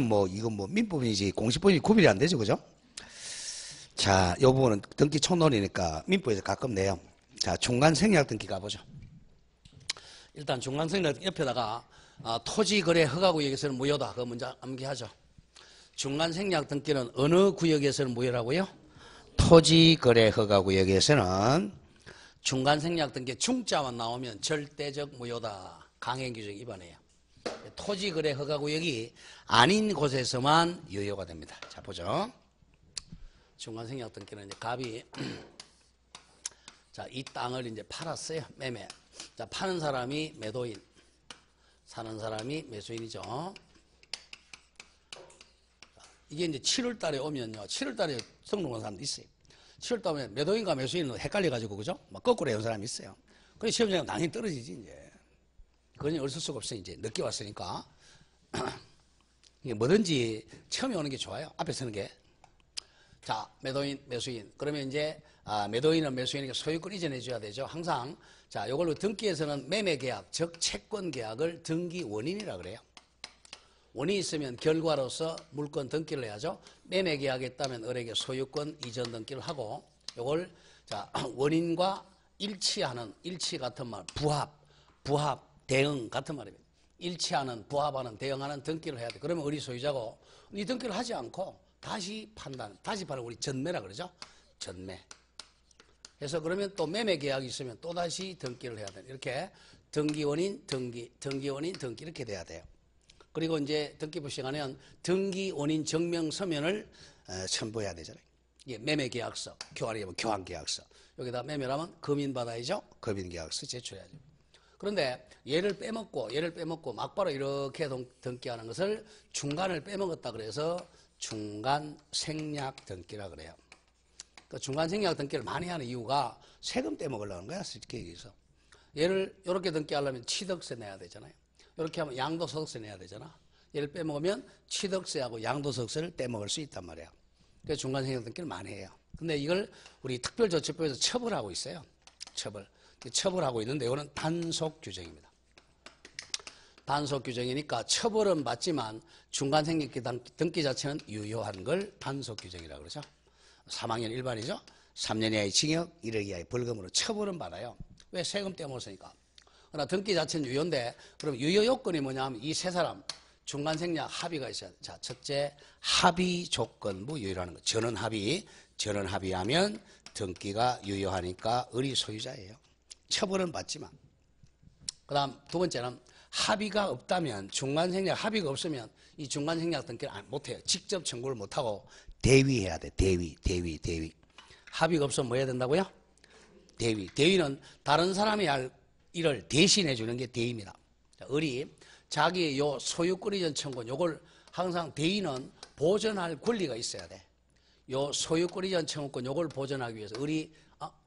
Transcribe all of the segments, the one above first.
뭐 이건 뭐 민법이지 공시법이 구별이 안 되죠, 그죠? 자, 이 부분은 등기 총론이니까 민법에서 가끔 내요. 자, 중간생략 등기 가보죠. 일단 중간생략 옆에다가 토지 거래 허가 구역에서는 무효다. 그거 먼저 암기하죠. 중간생략 등기는 어느 구역에서는 무효라고요? 토지 거래 허가 구역에서는 중간생략 등기 중자만 나오면 절대적 무효다. 강행 규정 위반해요. 토지 거래 허가 구역이 아닌 곳에서만 유효가 됩니다. 자, 보죠. 중간생략 등기는 이제 갑이 자, 이 땅을 이제 팔았어요. 매매. 자, 파는 사람이 매도인, 사는 사람이 매수인이죠. 이게 이제 7월 달에 오면요. 7월 달에 등록한 사람도 있어요. 7월 달에 오면 매도인과 매수인은 헷갈려가지고, 그죠? 막 거꾸로 해온 사람이 있어요. 그래, 시험장은 당연히 떨어지지, 이제. 그건 어쩔 수가 없어요, 이제. 늦게 왔으니까. 이게 뭐든지 처음에 오는 게 좋아요. 앞에 서는 게. 자, 매도인, 매수인. 그러면 이제, 매도인은 매수인에게 소유권 이전해 줘야 되죠. 항상. 자, 요걸로 등기에서는 매매계약, 즉, 채권계약을 등기 원인이라 그래요. 원인이 있으면 결과로서 물권 등기를 해야죠. 매매계약에 따르면 을에게 소유권 이전 등기를 하고, 요걸, 자, 원인과 일치하는, 일치 같은 말, 부합, 대응 같은 말입니다. 일치하는, 부합하는, 대응하는 등기를 해야 돼. 그러면 을이 소유자고, 이 등기를 하지 않고, 다시 판단, 다시 바로 우리 전매라 그러죠. 전매. 그래서 그러면 또 매매 계약이 있으면 또 다시 등기를 해야 돼. 이렇게 등기원인, 등기원인, 등기 이렇게 돼야 돼요. 그리고 이제 등기부 시간에는 등기원인 증명 서면을 첨부해야 되잖아요. 이게 매매 계약서, 교환이면 교환 계약서. 여기다 매매라면 금인 받아야죠. 금인 계약서 제출해야죠. 그런데 얘를 빼먹고 막바로 이렇게 등기하는 것을 중간을 빼먹었다 그래서 중간 생략 등기라 그래요. 그 중간 생략 등기를 많이 하는 이유가 세금 떼먹으려는 거야, 쉽게 얘기해서. 얘를 이렇게 등기하려면 취득세 내야 되잖아요. 이렇게 하면 양도소득세 내야 되잖아. 얘를 빼먹으면 취득세하고 양도소득세를 떼먹을 수 있단 말이야. 그래서 중간 생략 등기를 많이 해요. 근데 이걸 우리 특별조치법에서 처벌하고 있어요. 처벌하고 있는데 이거는 단속 규정입니다. 단속 규정이니까 처벌은 받지만 중간 생략 등기 자체는 유효한 걸 단속 규정이라고 그러죠. 3학년 일반이죠. 3년 이하의 징역, 1억 이하의 벌금으로 처벌은 받아요. 왜? 세금 떼먹었으니까. 그러나 등기 자체는 유효인데, 그럼 유효 요건이 뭐냐 하면 이 세 사람 중간 생략 합의가 있어야 돼. 자, 첫째, 합의 조건부 유효라는 거. 전원 합의하면 등기가 유효하니까 을이 소유자예요. 처벌은 받지만. 그 다음 두 번째는 합의가 없다면, 중간 생략 합의가 없으면 이 중간 생략 등기를 못해요. 직접 청구를 못하고 대위해야 돼. 대위. 합의가 없으면 뭐 해야 된다고요? 대위는 다른 사람이 할 일을 대신해 주는 게 대위입니다. 자, 을이 자기 요 소유권 이전 청구, 요걸 항상 대위는 보전할 권리가 있어야 돼. 요 소유권 이전 청구권 요걸 보전하기 위해서 을이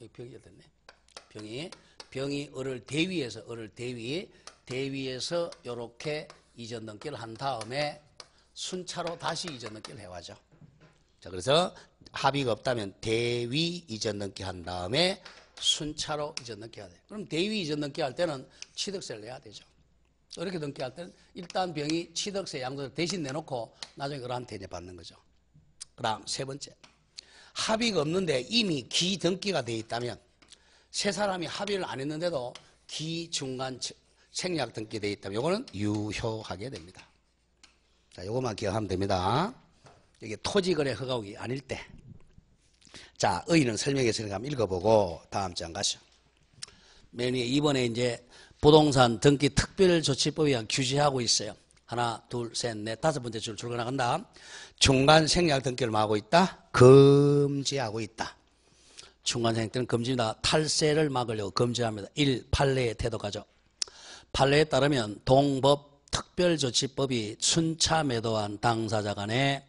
여기 병이 됐네. 병이 을을 대위에서 요렇게 이전 등기를 한 다음에 순차로 다시 이전 등기를 해와죠. 자, 그래서 합의가 없다면 대위 이전 등기 한 다음에 순차로 이전 등기 해야 돼. 그럼 대위 이전 등기 할 때는 취득세를 내야 되죠. 이렇게 등기할 때는 일단 병이 취득세 양도세를 대신 내놓고 나중에 을한테 이제 받는 거죠. 그 다음 세 번째. 합의가 없는데 이미 기등기가 돼 있다면, 세 사람이 합의를 안 했는데도 기중간 생략 등기 돼 있다면 요거는 유효하게 됩니다. 자, 요것만 기억하면 됩니다. 이게 토지거래 허가국이 아닐 때. 자, 의의는 설명했으니까 한번 읽어보고 다음 장 가시죠. 맨 위에 이번에 이제 부동산 등기 특별조치법에 의한 규제하고 있어요. 하나, 둘, 셋, 넷, 다섯 번째 줄 줄고 나간다. 중간 생략 등기를 뭐 하고 있다? 금지하고 있다. 중간 생략 등기는 금지입니다. 탈세를 막으려고 금지합니다. 1. 판례의 태도가죠. 판례에 따르면 동법 특별조치법이 순차 매도한 당사자 간에,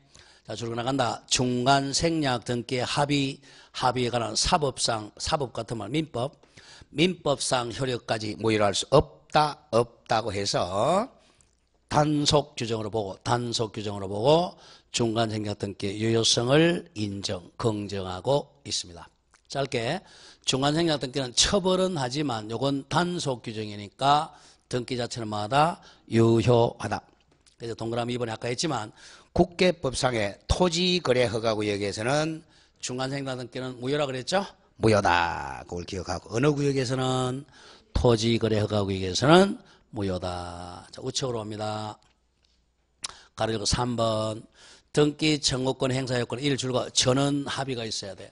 자, 줄고 나간다. 중간 생략 등기의 합의에 관한 사법 같은 말, 민법상 효력까지 무효할 수 없다고 해서 단속 규정으로 보고 중간 생략 등기의 유효성을 긍정하고 있습니다. 짧게 중간 생략 등기는 처벌은 하지만 요건 단속 규정이니까 등기 자체는 마다 유효하다. 그래서 동그라미 2번에 아까 했지만 국계법상의 토지거래허가구역에서는 중간생략등기는 무효라 그랬죠? 무효다. 그걸 기억하고 어느 구역에서는 토지거래허가구역에서는 무효다. 자, 우측으로 옵니다. 가로 열고 3번 등기 청구권 행사요건 1 줄과 전원 합의가 있어야 돼.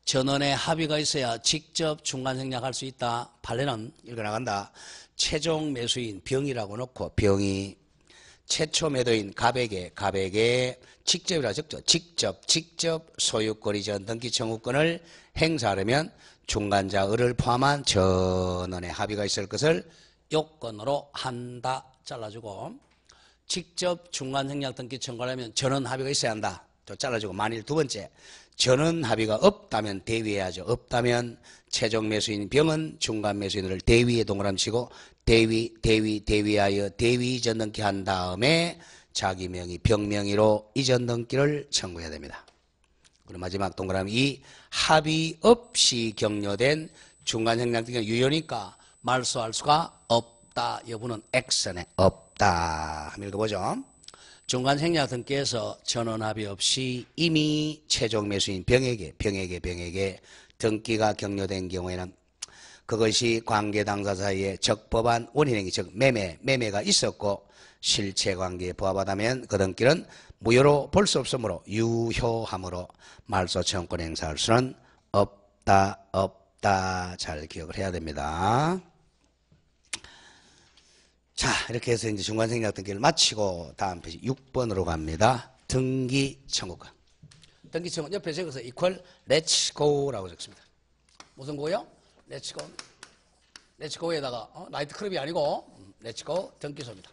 전원의 합의가 있어야 직접 중간생략할 수 있다. 판례는 읽어나간다. 최종 매수인 병이라고 놓고 병이 최초 매도인 갑에게 직접이라 적죠. 직접 소유권 이전 등기 청구권을 행사하려면 중간자 을을 포함한 전원의 합의가 있을 것을 요건으로 한다. 잘라주고 직접 중간생략 등기 청구하려면 전원 합의가 있어야 한다. 또 잘라주고 만일 두 번째 전원 합의가 없다면 대위해야죠. 없다면 최종 매수인 병은 중간 매수인을 대위에 동그라미 치고 대위하여 대위 이전 등기 한 다음에 자기 명의 병명의로 이전 등기를 청구해야 됩니다. 그리고 마지막 동그라미 2 합의 없이 격려된 중간생략 등기는 유효니까 말소할 수가 없다. 여부는 X네. 없다. 한번 읽어보죠. 중간생략 등기에서 전원 합의 없이 이미 최종 매수인 병에게 등기가 격려된 경우에는 그것이 관계 당사 사이에 적법한 원인행위 즉 매매가 있었고 실체관계에 부합하다면 그 등기는 무효로 볼 수 없으므로 유효하므로 말소 청구권 행사할 수는 없다. 잘 기억을 해야 됩니다. 자, 이렇게 해서 이제 중간생략 등기를 마치고 다음 페이지 6번으로 갑니다. 등기 청구권. 등기 청구권 옆에 적어서 equal let's go라고 적습니다. 무슨 고요? let's go. let's go에다가 나이트 클럽이 아니고 let's go 등기소입니다.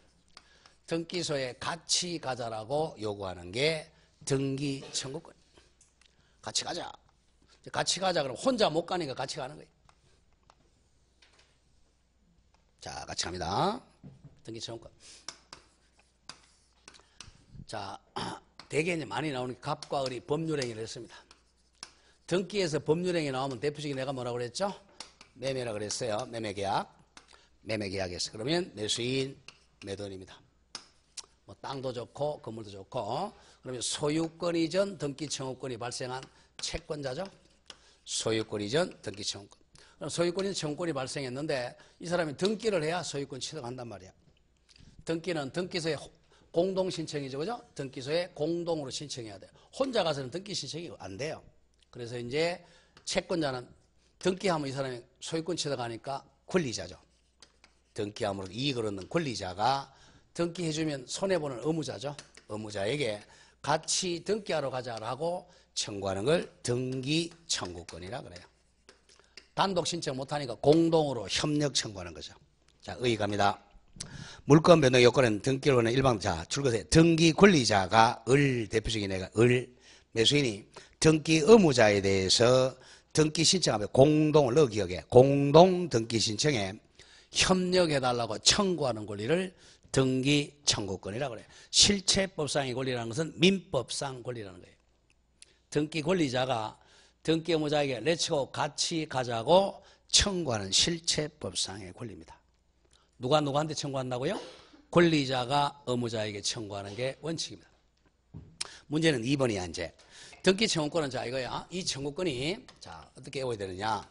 등기소에 같이 가자라고 요구하는 게 등기 청구권. 같이 가자. 같이 가자 그러면 혼자 못 가니까 같이 가는 거예요. 자, 같이 갑니다. 등기 청구권. 자, 대개 이제 많이 나오는 갑과 을이 법률행위를 했습니다. 등기에서 법률행위 나오면 대표적인 내가 뭐라고 그랬죠? 매매라 그랬어요. 매매계약에서. 그러면 매수인, 매도인입니다. 뭐 땅도 좋고 건물도 좋고. 그러면 소유권 이전 등기 청구권이 발생한 채권자죠. 소유권 이전 등기 청구권. 그럼 소유권 이전 청구권이 발생했는데 이 사람이 등기를 해야 소유권 취득한단 말이야. 등기는 등기소에 공동 신청이죠, 그죠? 등기소에 공동으로 신청해야 돼요. 혼자 가서는 등기 신청이 안 돼요. 그래서 이제 채권자는 등기하면 이 사람이 소유권 취득하니까 권리자죠. 등기함으로 이익을 얻는 권리자가 등기해주면 손해보는 의무자죠. 의무자에게 같이 등기하러 가자라고 청구하는 걸 등기 청구권이라 그래요. 단독 신청 못하니까 공동으로 협력 청구하는 거죠. 자, 의의 갑니다. 물권 변동 요건은 등기로는 일반 자 줄것에 등기 권리자가 대표적인 애가 매수인이 등기 의무자에 대해서 등기 신청하면 공동을 넣어 기억해. 공동 등기 신청에 협력해달라고 청구하는 권리를 등기 청구권이라고 그래요. 실체법상의 권리라는 것은 민법상 권리라는 거예요. 등기 권리자가 등기 의무자에게 렛츠고 같이 가자고 청구하는 실체법상의 권리입니다. 누가 누구한테 청구한다고요? 권리자가 의무자에게 청구하는 게 원칙입니다. 문제는 2번이야 이제. 등기 청구권은 자 이거야. 이 청구권이 자 어떻게 외워야 되느냐.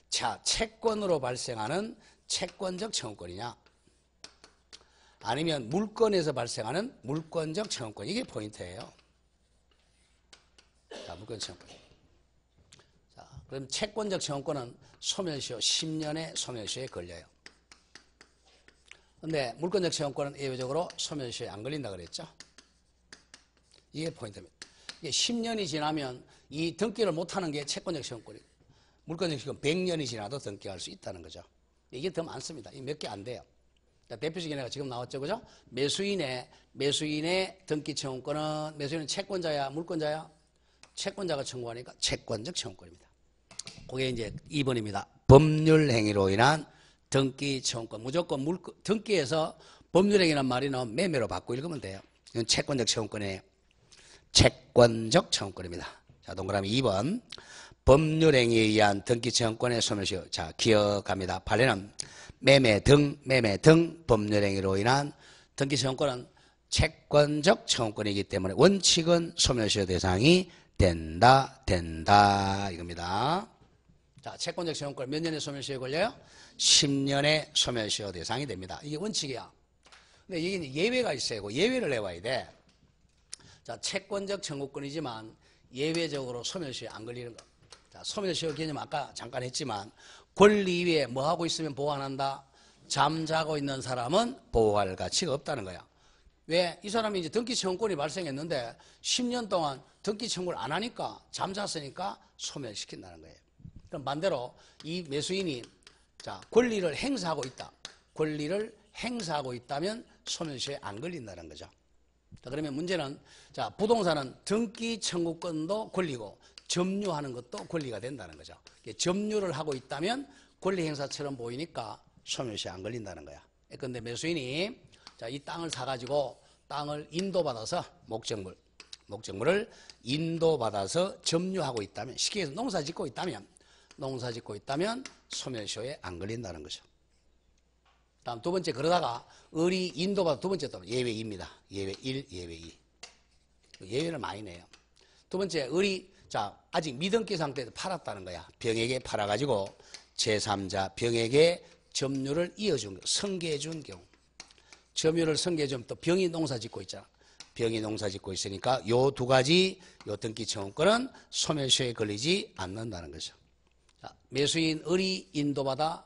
자 채권으로 발생하는 채권적 청구권이냐 아니면 물권에서 발생하는 물권적 청구권. 이게 포인트예요. 자 물권 청구권. 자 그럼 채권적 청구권은 소멸시효 10년의 소멸시효에 걸려요. 근데 물권적 청구권은 예외적으로 소멸시효에 안 걸린다 그랬죠. 이게 포인트입니다. 이게 10년이 지나면 이 등기를 못하는 게 채권적 청구권이에요. 물권적 청구권 100년이 지나도 등기할 수 있다는 거죠. 이게 더 많습니다. 이 몇 개 안 돼요. 대표적인 애가 지금 나왔죠, 그죠? 매수인의 등기 청구권은 매수인은 채권자야, 물권자야? 채권자가 청구하니까 채권적 청구권입니다. 그게 이제 2번입니다. 법률 행위로 인한 등기 청구권. 무조건 등기에서 법률 행위란 말이 나오면 매매로 바꾸고 읽으면 돼요. 이건 채권적 청구권이에요. 채권적 청구권입니다. 자, 동그라미 2번. 법률 행위에 의한 등기 청구권의 소멸시효. 자, 기억합니다. 판례는 매매 등 법률 행위로 인한 등기 청구권은 채권적 청구권이기 때문에 원칙은 소멸시효 대상이 된다 이겁니다. 자, 채권적 청구권 몇 년에 소멸시효에 걸려요? 10년에 소멸시효 대상이 됩니다. 이게 원칙이야. 근데 이게 예외가 있어요. 예외를 내와야 돼. 자, 채권적 청구권이지만 예외적으로 소멸시효에 안 걸리는 거. 자, 소멸시효 개념 아까 잠깐 했지만 권리 위에 뭐 하고 있으면 보호 안 한다? 잠자고 있는 사람은 보호할 가치가 없다는 거야. 왜? 이 사람이 이제 등기 청구권이 발생했는데 10년 동안 등기 청구를 안 하니까 잠잤으니까 소멸시킨다는 거예요. 그럼 반대로 이 매수인이 자, 권리를 행사하고 있다. 권리를 행사하고 있다면 소멸시효에 안 걸린다는 거죠. 자, 그러면 문제는 자, 부동산은 등기 청구권도 권리고 점유하는 것도 권리가 된다는 거죠. 점유를 하고 있다면 권리 행사처럼 보이니까 소멸시효에 안 걸린다는 거야. 그런데 매수인이 자, 이 땅을 사가지고 땅을 인도받아서 목적물을 인도받아서 점유하고 있다면 쉽게 해서 농사 짓고 있다면 소멸시효에 안 걸린다는 거죠. 다음 두 번째 그러다가 을이 인도받아 두 번째 또 예외 2입니다. 예외 1, 예외 2. 예외를 많이 내요. 두 번째 을이 자 아직 미등기 상태에서 팔았다는 거야. 병에게 팔아가지고 제3자 병에게 점유를 이어준 경우, 승계해 준 경우. 점유를 승계해 주면 또 병이 농사 짓고 있잖아. 병이 농사 짓고 있으니까 요 두 가지 요 등기 청구권은 소멸시효에 걸리지 않는다는 거죠. 자, 매수인 을이 인도받아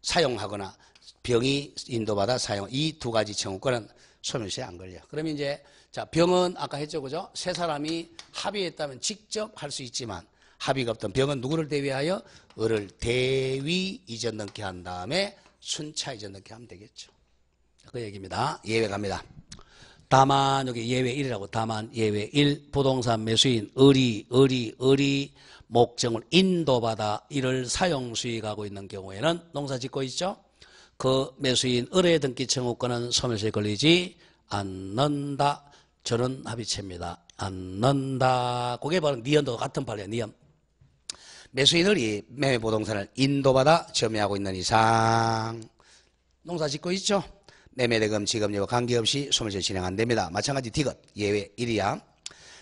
사용하거나 병이 인도받아 사용 이 두 가지 청구권은 소멸시효에 안 걸려. 그러면 이제 자 병은 아까 했죠, 그죠? 세 사람이 합의했다면 직접 할 수 있지만 합의가 없던 병은 누구를 대위하여 을을 대위 이전 등기 한 다음에 순차 이전 등기 하면 되겠죠. 그 얘기입니다. 예외 갑니다. 다만 여기 예외 1이라고 다만 예외 1 부동산 매수인 을이 목적을 인도받아 이를 사용 수익하고 있는 경우에는 농사 짓고 있죠. 그 매수인 을의 등기 청구권은 소멸시효에 걸리지 않는다. 저는 합의체입니다. 않는다. 그게 바로 니언도 같은 판례야. 니언. 매수인 을이 매매부동산을 인도받아 점유하고 있는 이상 농사 짓고 있죠. 매매대금 지급료와 관계없이 소멸시효 진행 안 됩니다. 마찬가지 디귿 예외 1이야.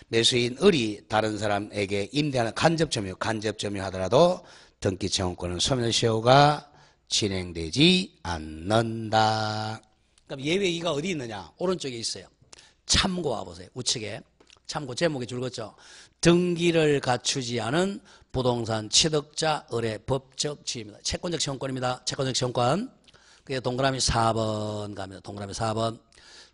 매수인 을이 다른 사람에게 임대하는 간접 점유 하더라도 등기 청구권은 소멸시효가 진행되지 않는다. 그럼 예외 2가 어디 있느냐? 오른쪽에 있어요. 참고와 보세요. 우측에 참고 제목에 줄었죠. 등기를 갖추지 않은 부동산 취득자 을의 법적 지위입니다. 채권적 청구권입니다. 채권적 청구권. 그게 동그라미 4번 갑니다. 동그라미 4번.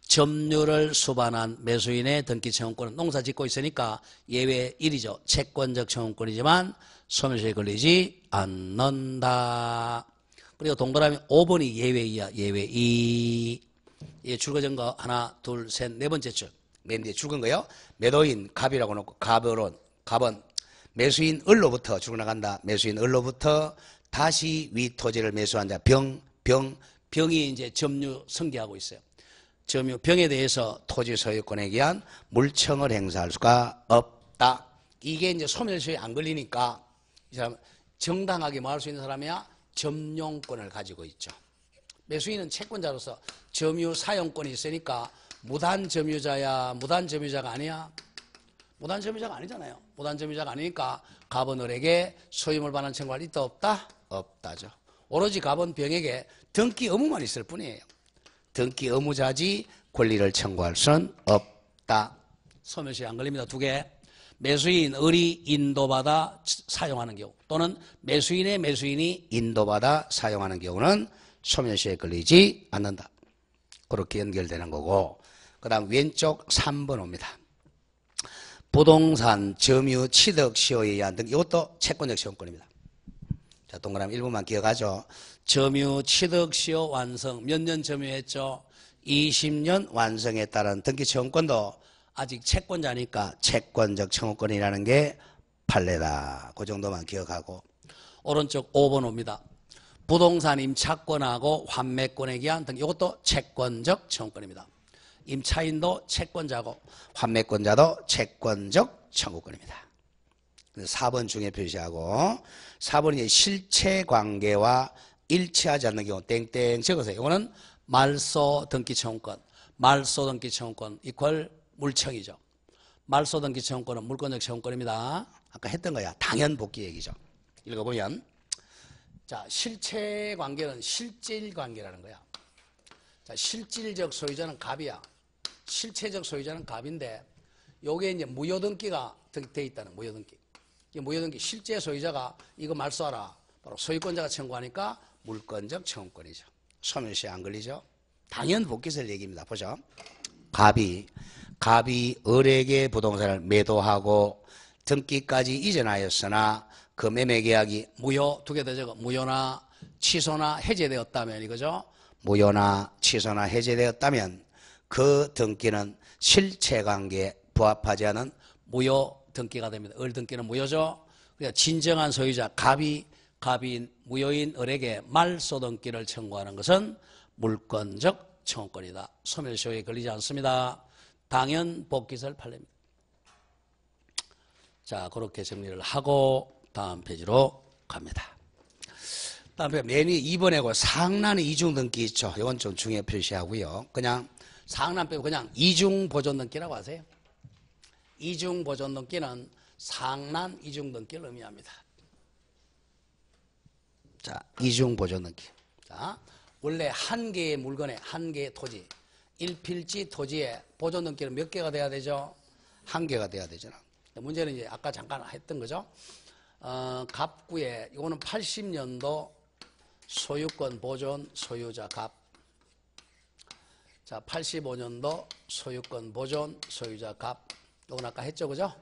점유를 수반한 매수인의 등기 청구권은 농사 짓고 있으니까 예외 1이죠. 채권적 청구권이지만 소멸시효에 걸리지 않는다. 그리고 동그라미 5번이 예외 2야. 예외 2. 예, 줄거진 거 하나, 둘, 셋, 네 번째 줄. 맨 뒤에 줄건 거요. 매도인 갑이라고 놓고 갑은 매수인 을로부터 줄고 나간다. 매수인 을로부터 다시 위 토지를 매수한 자 병이 이제 점유 승계하고 있어요. 점유 병에 대해서 토지 소유권에 의한 물청을 행사할 수가 없다. 이게 이제 소멸시효에 안 걸리니까 이 사람 정당하게 뭐 할 수 있는 사람이야? 점용권을 가지고 있죠. 매수인은 채권자로서 점유 사용권이 있으니까 무단 점유자야, 무단 점유자가 아니야? 무단 점유자가 아니잖아요. 무단 점유자가 아니니까 갑은 을에게 소유물 반환 청구할 있다 없다? 없다죠. 오로지 갑은 병에게 등기 의무만 있을 뿐이에요. 등기 의무자지 권리를 청구할 수는 없다. 소멸시효에 안 걸립니다. 두 개. 매수인 을이 인도받아 사용하는 경우 또는 매수인의 매수인이 인도받아 사용하는 경우는 소멸시효에 걸리지 않는다. 그렇게 연결되는 거고 그 다음 왼쪽 3번 옵니다. 부동산 점유 취득 시효에 의한 등 이것도 채권적 시효권입니다. 자, 동그라미 1번만 기억하죠. 점유 취득 시효 완성 몇 년 점유했죠? 20년 완성에 따른 등기 청구권도 아직 채권자니까 채권적 청구권이라는 게 판례다. 그 정도만 기억하고 오른쪽 5번 옵니다. 부동산 임차권하고 환매권에 의한 등 이것도 채권적 청구권입니다. 임차인도 채권자고 환매권자도 채권적 청구권입니다. 4번 중에 표시하고 4번이 실체관계와 일치하지 않는 경우 땡땡 적으세요. 이거는 말소 등기 청구권. 말소등기 채권권 이퀄 물청이죠. 말소등기 채권권은 물권적 채권권입니다. 아까 했던 거야. 당연 복귀 얘기죠. 읽어보면 자, 실체 관계는 실질 관계라는 거야. 자, 실질적 소유자는 갑이야. 실체적 소유자는 갑인데 요게 이제 무효등기가 돼 있다는 무효등기. 이 무효등기 실제 소유자가 이거 말소하라. 바로 소유권자가 청구하니까 물권적 청구권이죠. 소멸시효 안 걸리죠? 당연 복귀설 얘기입니다. 보죠. 갑이 을에게 부동산을 매도하고 등기까지 이전하였으나 그 매매 계약이 무효 두 개 더 적어 무효나 취소나 해제되었다면 이거죠. 무효나 취소나 해제되었다면 그 등기는 실체관계에 부합하지 않은 무효 등기가 됩니다. 을 등기는 무효죠. 그러니까 진정한 소유자 갑인 무효인 을에게 말소 등기를 청구하는 것은 물권적 청구권이다. 소멸시효에 걸리지 않습니다. 당연 복귀설 판례입니다. 자, 그렇게 정리를 하고 다음 페이지로 갑니다. 다음 페이지 맨 위 2번에 상란의 이중등기 있죠. 이건 좀 중요히 표시하고요. 그냥 상란 빼고 그냥 이중보존등기라고 하세요. 이중보존등기는 상란 이중등기를 의미합니다. 자, 이중보존등기. 자, 원래 한 개의 물건에 한 개의 토지, 일필지 토지에 보존등기는 몇 개가 돼야 되죠? 한 개가 돼야 되잖아. 문제는 이제 아까 잠깐 했던 거죠. 갑구에 이거는 80년도 소유권 보존 소유자 갑. 자, 85년도 소유권 보존 소유자 갑. 이건 아까 했죠, 그죠?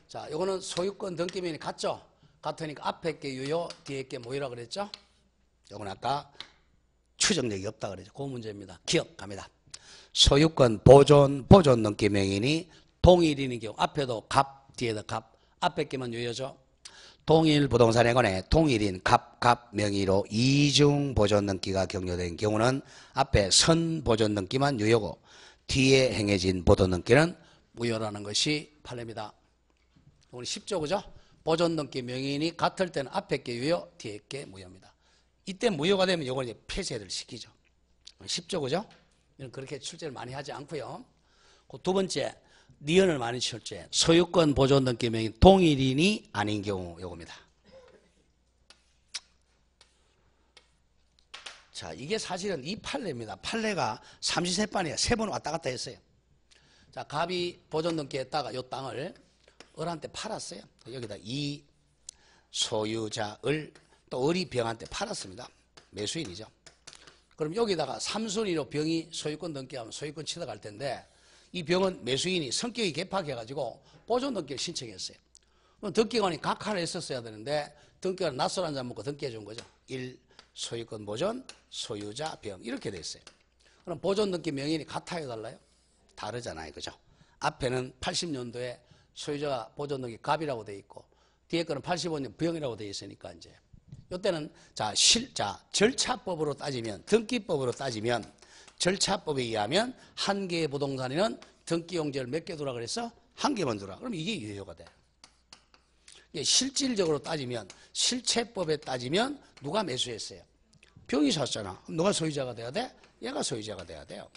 자, 이거는 소유권 등기면이 같죠? 같으니까 앞에 게 유효, 뒤에 게 무효라 그랬죠? 이건 아까 추정력이 없다 그랬죠. 그 문제입니다. 기억합니다. 소유권 보존 등기 명인이 동일인의 경우 앞에도 갑, 뒤에도 갑, 앞에 게만 유효죠. 동일 부동산에 관해 동일인 갑 명의로 이중 보존 등기가 격려된 경우는 앞에 선 보존 등기만 유효고 뒤에 행해진 보존 등기는 무효라는 것이 판례입니다. 오늘 쉽죠, 그죠? 보존 등기 명인이 같을 때는 앞에 게 유효, 뒤에 게 무효입니다. 이때 무효가 되면 이걸 이제 폐쇄를 시키죠. 쉽죠, 그죠? 그렇게 출제를 많이 하지 않고요. 그 두 번째, 니은을 많이 출제. 소유권 보존 등기 명인 동일인이 아닌 경우 요겁니다. 자, 이게 사실은 이 판례입니다. 판례가 삼시세판이에요. 3번 왔다 갔다 했어요. 자, 갑이 보존 등기 했다가 요 땅을 을한테 팔았어요. 여기다 이 소유자 을, 또 을이 병한테 팔았습니다. 매수인이죠. 그럼 여기다가 3순위로 병이 소유권 등기하면 소유권 취득할 텐데 이 병은 매수인이 성격이 개팍해가지고 보존 등기를 신청했어요. 그럼 등기관이 각하를 했었어야 되는데 등기관은 낯설 한 잔 먹고 등기해 준 거죠. 1. 소유권 보존, 소유자 병 이렇게 됐어요. 그럼 보존 등기 명인이 같아요, 달라요? 다르잖아요, 그죠? 앞에는 80년도에 소유자가 보존 등기 갑이라고 돼 있고 뒤에 거는 85년 병이라고 돼 있으니까 이제 이때는 자 절차법으로 따지면 등기법으로 따지면 절차법에 의하면 한 개의 부동산에는 등기용지를 몇 개 두라 그랬어? 한 개만 두라. 그럼 이게 유효가 돼. 실질적으로 따지면 실체법에 따지면 누가 매수했어요? 병이 샀잖아. 그럼 누가 소유자가 돼야 돼? 얘가 소유자가 돼야 돼요.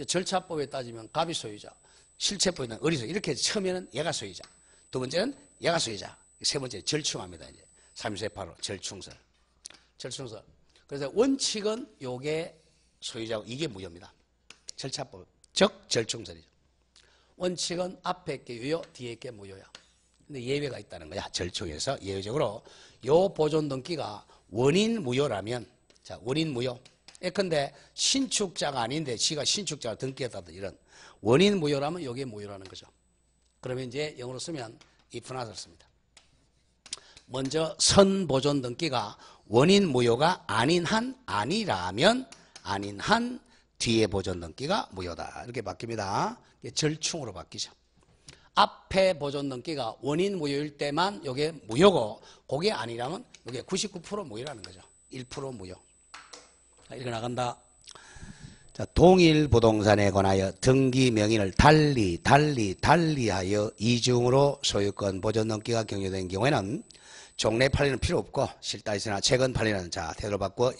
절차법에 따지면 갑이 소유자, 실체법에는 을이 소유자. 이렇게 처음에는 얘가 소유자, 두 번째는 얘가 소유자, 세 번째 절충합니다. 이제 3세파로 절충설. 그래서 원칙은 요게 소유자고 이게 무효입니다. 절차법, 즉 절충설이죠. 원칙은 앞에 게 유효, 뒤에 게 무효야. 근데 예외가 있다는 거야. 절충에서 예외적으로 요 보존 등기가 원인 무효라면, 자, 원인 무효. 예컨대 신축자가 아닌데 지가 신축자가 등기했다든 이런 원인 무효라면 요게 무효라는 거죠. 그러면 이제 영어로 쓰면 if not을 씁니다. 먼저 선 보존 등기가 원인 무효가 아닌 한 아니라면 아닌 한 뒤에 보존 등기가 무효다. 이렇게 바뀝니다. 절충으로 바뀌죠. 앞에 보존 등기가 원인 무효일 때만 이게 무효고 그게 아니라면 이게 99% 무효라는 거죠. 1% 무효. 자, 이렇게 나간다. 자, 동일 부동산에 관하여 등기 명인을 달리하여 이중으로 소유권 보존 등기가 격려된 경우에는 종래 판례는 필요 없고 실다 있으나 최근 판례는 자 태도를 바꾸어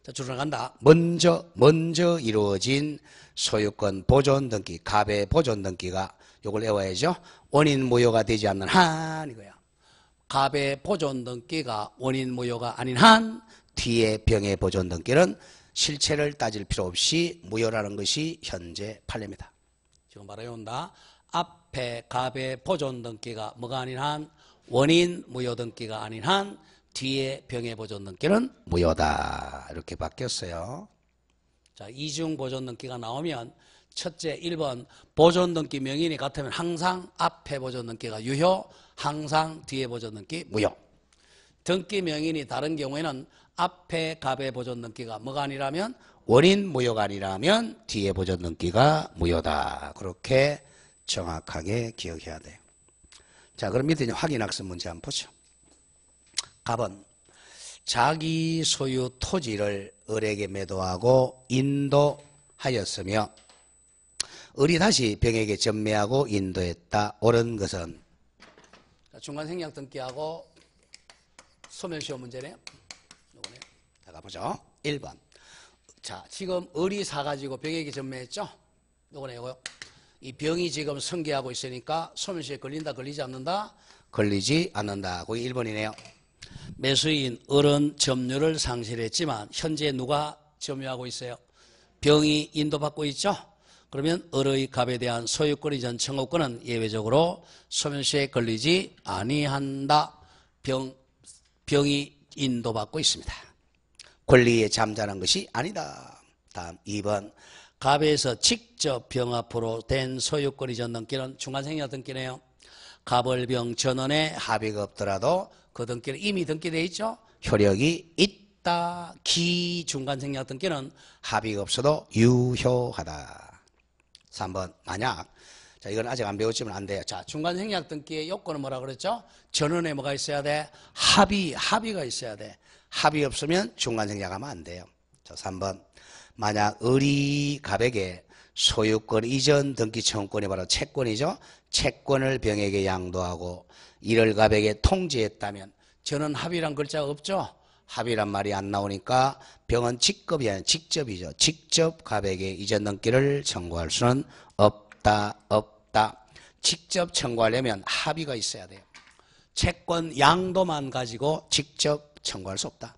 자, 줄을 간다. 먼저 이루어진 소유권 보존 등기, 갑의 보존 등기가 요걸 외워야죠. 원인 무효가 되지 않는 한 이거야. 갑의 보존 등기가 원인 무효가 아닌 한 뒤에 병의 보존 등기는 실체를 따질 필요 없이 무효라는 것이 현재 판례입니다. 지금 바로 외운다. 앞에 갑의 보존 등기가 뭐가 아닌 한 원인 무효 등기가 아닌 한 뒤에 병의 보존 등기는 무효다. 이렇게 바뀌었어요. 자, 이중 보존 등기가 나오면 첫째 1번 보존 등기 명인이 같으면 항상 앞에 보존 등기가 유효, 항상 뒤에 보존 등기 무효. 등기 명인이 다른 경우에는 앞에 갑의 보존 등기가 뭐가 아니라면 원인 무효가 아니라면 뒤에 보존 등기가 무효다. 그렇게 정확하게 기억해야 돼요. 자, 그럼 밑에 확인 학습 문제 한번 보죠. 갑은 자기 소유 토지를 을에게 매도하고 인도하였으며 을이 다시 병에게 전매하고 인도했다. 옳은 것은 중간 생략 등기하고 소멸시효 문제네요. 요거네요. 자, 가보죠. 1번. 자, 지금 을이 사가지고 병에게 전매했죠? 요거네, 요거요. 이 병이 지금 승계하고 있으니까 소멸시효에 걸린다, 걸리지 않는다? 걸리지 않는다. 그게 1번이네요. 매수인 을은 점유를 상실했지만 현재 누가 점유하고 있어요? 병이 인도받고 있죠? 그러면 을의 갑에 대한 소유권 이전 청구권은 예외적으로 소멸시효에 걸리지 아니한다. 병이 인도받고 있습니다. 권리에 잠자는 것이 아니다. 다음 2번. 갑에서 직접 병 앞으로 된 소유권 이전 등기는 중간생략 등기네요. 갑을병 전원에 합의가 없더라도 그 등기는 이미 등기되어 있죠. 효력이 있다. 기중간생략 등기는 합의가 없어도 유효하다. 3번. 만약, 자, 이건 아직 안 배웠지만 안 돼요. 자, 중간생략 등기의 요건은 뭐라 그랬죠? 전원에 뭐가 있어야 돼? 합의가 있어야 돼. 합의 없으면 중간생략하면 안 돼요. 자, 3번. 만약 을이 갑에게 소유권 이전 등기 청구권이 바로 채권이죠. 채권을 병에게 양도하고 이를 갑에게 통지했다면 저는 합의란 글자가 없죠. 합의란 말이 안 나오니까 병은 직급이 아니라 직접이죠. 직접 갑에게 이전 등기를 청구할 수는 없다. 직접 청구하려면 합의가 있어야 돼요. 채권 양도만 가지고 직접 청구할 수 없다.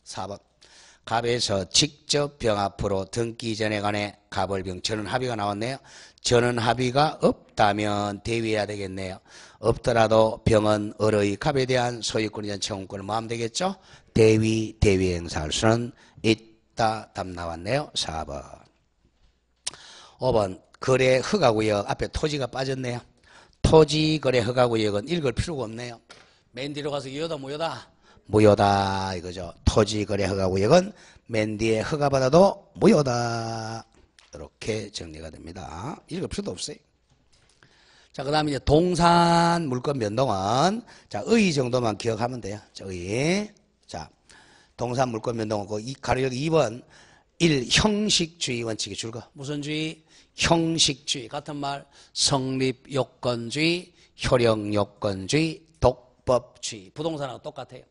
4번. 갑에서 직접 병 앞으로 등기 이전에 관해 갑을병 전원 합의가 나왔네요. 전원 합의가 없다면 대위해야 되겠네요. 없더라도 병은 을의 갑에 대한 소유권 이전 청구권을 뭐 하면 되겠죠? 대위 행사할 수는 있다. 답 나왔네요. 4번. 5번. 거래 허가구역 앞에 토지가 빠졌네요. 토지 거래 허가구역은 읽을 필요가 없네요. 맨 뒤로 가서 유효다 무효다? 무효다 이거죠. 토지 거래 허가구역은 맨 뒤에 허가받아도 무효다. 이렇게 정리가 됩니다. 읽을 필요도 없어요. 자, 그 다음에 이제 동산 물권 변동은 자, 의 정도만 기억하면 돼요. 자, 의. 자, 동산 물권 변동은 그 가로역 2번 1. 형식주의 원칙이 줄거. 무슨 주의? 형식주의. 같은 말 성립요건주의, 효력요건주의, 독법주의. 부동산하고 똑같아요.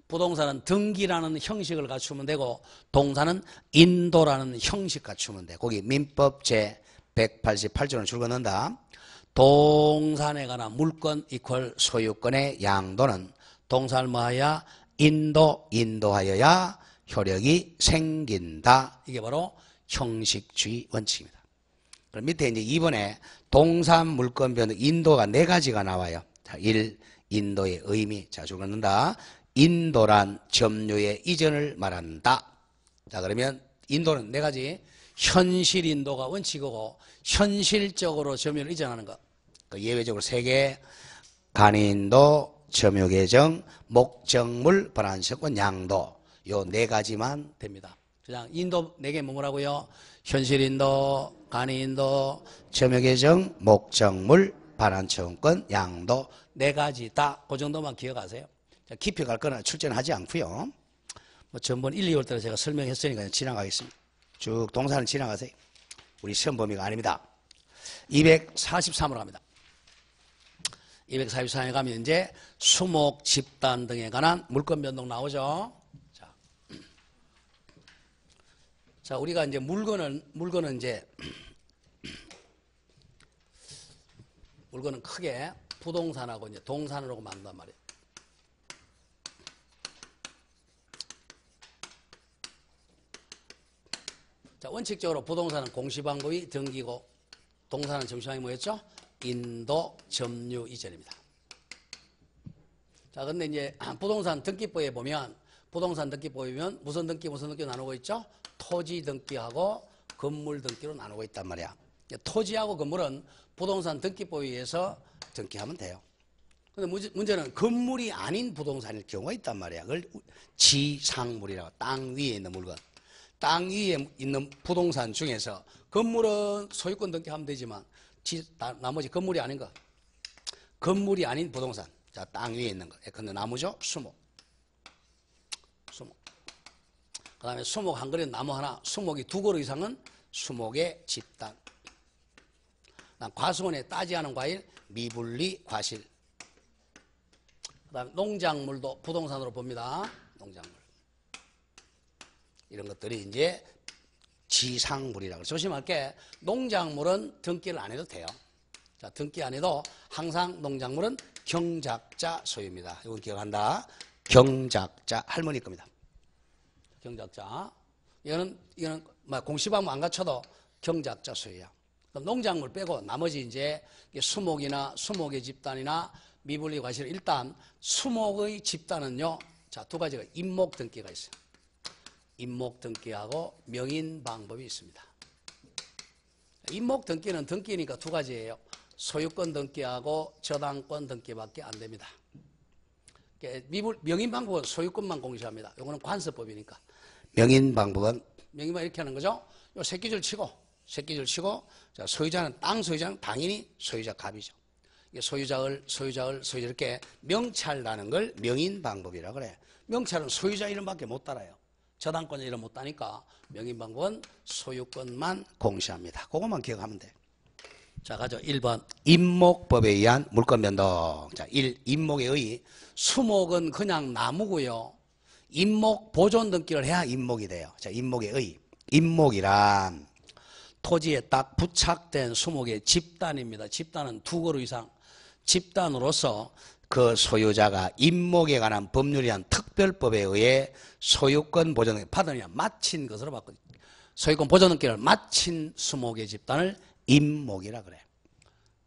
부동산은 등기라는 형식을 갖추면 되고 동산은 인도라는 형식 갖추면 돼. 거기 민법 제 188조는 줄거 넣는다. 동산에 관한 물권 이퀄 소유권의 양도는 동산을 뭐하여? 인도하여야 효력이 생긴다. 이게 바로 형식주의 원칙입니다. 그럼 밑에 이제 2번에 동산 물권 변동 인도가 4가지가 나와요. 자, 1. 인도의 의미. 자, 줄거 넣는다. 인도란 점유의 이전을 말한다. 자, 그러면 인도는 4가지. 현실 인도가 원칙이고 현실적으로 점유를 이전하는 것. 예외적으로 3개. 간이인도, 점유계정, 목적물, 반환세권, 양도. 요 4가지만 됩니다. 그냥 인도 4개 뭐라고요? 현실인도, 간이인도, 점유계정, 목적물, 반환채권권, 양도 4가지 다 그 정도만 기억하세요. 깊이 갈 거나 출전하지 않고요. 뭐 전번 1, 2월 때 제가 설명했으니까 지나가겠습니다. 쭉 동산을 지나가세요. 우리 시험 범위가 아닙니다. 243으로 갑니다. 243에 가면 이제 수목, 집단 등에 관한 물권 변동 나오죠. 자, 자, 우리가 이제 물건은 이제 물건은 크게 부동산하고 이제 동산으로 만든단 말이에요. 자, 원칙적으로 부동산은 공시방법이 등기고, 동산은 정시방이 뭐였죠? 인도 점유 이전입니다. 자, 근데 이제 부동산 등기법에 보면, 부동산 등기법에 보면 무슨 등기 나누고 있죠? 토지 등기하고 건물 등기로 나누고 있단 말이야. 토지하고 건물은 부동산 등기법에 의해서 등기하면 돼요. 근데 문제는 건물이 아닌 부동산일 경우가 있단 말이야. 그걸 지상물이라고, 땅 위에 있는 물건. 땅 위에 있는 부동산 중에서 건물은 소유권 등기하면 되지만 나머지 건물이 아닌 거, 건물이 아닌 부동산, 자, 땅 위에 있는 거. 근데 나무죠? 수목. 그 다음에 수목 한 그릇 나무 하나, 수목이 2그릇 이상은 수목의 집단. 과수원에 따지 않은 과일, 미분리 과실. 그 다음에 농작물도 부동산으로 봅니다. 농작물. 이런 것들이 이제 지상물이라고. 조심할 게, 농작물은 등기를 안 해도 돼요. 자, 등기 안 해도 항상 농작물은 경작자 소유입니다. 이건 기억한다. 경작자, 할머니 겁니다. 경작자. 이거는 공시방법 안 갖춰도 경작자 소유야. 그럼 농작물 빼고 나머지 이제 수목이나 수목의 집단이나 미분리 과실, 일단 수목의 집단은요, 자, 2가지가 임목 등기가 있어요. 임목 등기하고 명인 방법이 있습니다. 임목 등기는 등기니까 2가지예요. 소유권 등기하고 저당권 등기밖에 안 됩니다. 명인 방법은 소유권만 공시합니다. 이거는 관세법이니까. 명인 방법은 이렇게 하는 거죠. 요 새끼줄 치고, 자, 소유자는, 땅 소유자는 당연히 소유자 갑이죠. 소유자를 이렇게 명찰라는 걸 명인 방법이라고 그래. 명찰은 소유자 이름밖에 못 따라요. 저당권 이름 못 따니까 명인 방법은 소유권만 공시합니다. 그것만 기억하면 돼. 자, 가죠. 1번. 임목법에 의한 물권 변동. 자, 1. 임목에 의해. 수목은 그냥 나무고요. 임목 보존 등기를 해야 임목이 돼요. 자, 임목에 의해. 임목이란 토지에 딱 부착된 수목의 집단입니다. 집단은 2그릇 이상. 집단으로서 그 소유자가 임목에 관한 법률이란 특별법에 의해 소유권 보존 등기 받으냐 마친 것으로 바꿔요. 소유권 보존 등기를 마친 수목의 집단을 임목이라 그래.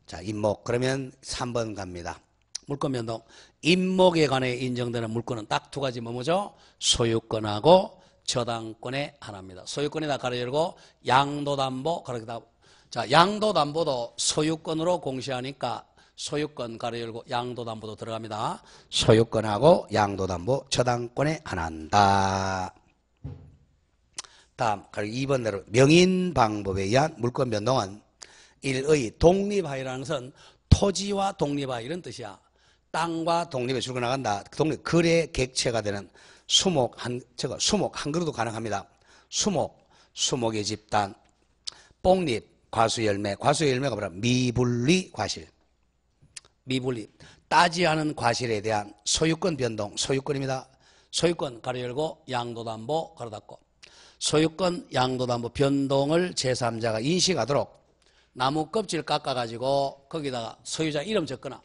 자, 임목. 그러면 3번 갑니다. 물권 변동. 임목에 관해 인정되는 물권은 딱 2가지 뭐죠? 소유권하고 저당권의 하나입니다. 소유권에다 가로 열고 양도담보 가로 닫고. 자, 양도담보도 소유권으로 공시하니까 소유권 가로 열고 양도담보도 들어갑니다. 소유권하고 양도담보 저당권에 하나한다. 다음 2번대로 명인 방법에 의한 물권 변동은 1의 독립하여라는 것은 토지와 독립하여 이런 뜻이야. 땅과 독립에 줄고 나간다. 독립 거래 객체가 되는 수목 한 그루도 가능합니다. 수목의 집단, 뽕잎, 과수열매가 뭐라? 미분리 과실. 미분리, 따지 않은 과실에 대한 소유권 변동, 소유권입니다. 소유권 가로 열고 양도담보 가로 닫고. 소유권 양도담보 변동을 제3자가 인식하도록 나무 껍질 깎아가지고 거기다가 소유자 이름 적거나